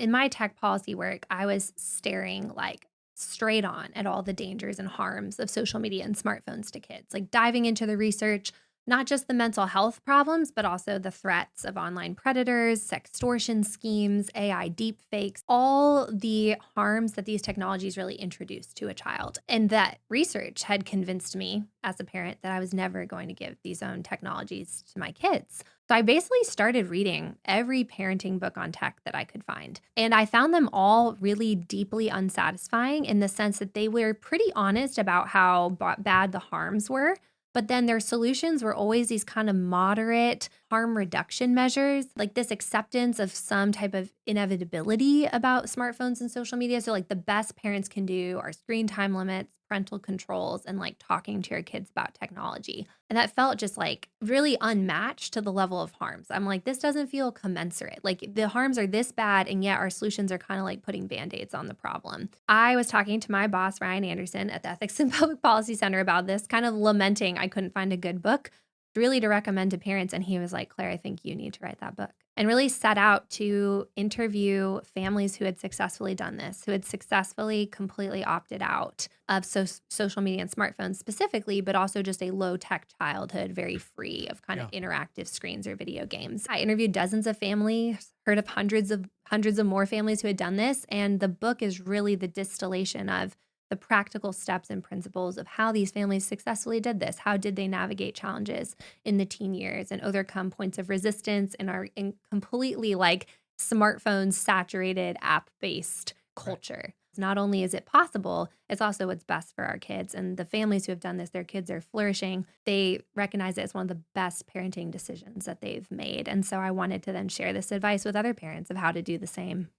in my tech policy work, I was staring like straight on at all the dangers and harms of social media and smartphones to kids, like diving into the research, not just the mental health problems, but also the threats of online predators, sextortion schemes, AI deepfakes, all the harms that these technologies really introduce to a child. And that research had convinced me as a parent that I was never going to give these own technologies to my kids. So I basically started reading every parenting book on tech that I could find. And I found them all really deeply unsatisfying in the sense that they were pretty honest about how bad the harms were. But then their solutions were always these kind of moderate harm reduction measures, like this acceptance of some type of inevitability about smartphones and social media. So, like, the best parents can do are screen time limits, parental controls, and like talking to your kids about technology. And that felt just like really unmatched to the level of harms. I'm like, this doesn't feel commensurate. Like the harms are this bad, and yet our solutions are kind of like putting band-aids on the problem. I was talking to my boss, Ryan Anderson, at the Ethics and Public Policy Center about this, kind of lamenting I couldn't find a good book really to recommend to parents. And he was like, Claire, I think you need to write that book. And really set out to interview families who had successfully done this, who had successfully completely opted out of social media and smartphones specifically, but also just a low tech childhood, very free of kind of Yeah. interactive screens or video games. I interviewed dozens of families, heard of hundreds of more families who had done this. And the book is really the distillation of the practical steps and principles of how these families successfully did this. How did they navigate challenges in the teen years and overcome points of resistance in our completely like smartphone saturated app based Right. culture? Not only is it possible, it's also what's best for our kids. And the families who have done this, their kids are flourishing. They recognize it as one of the best parenting decisions that they've made. And so I wanted to then share this advice with other parents of how to do the same.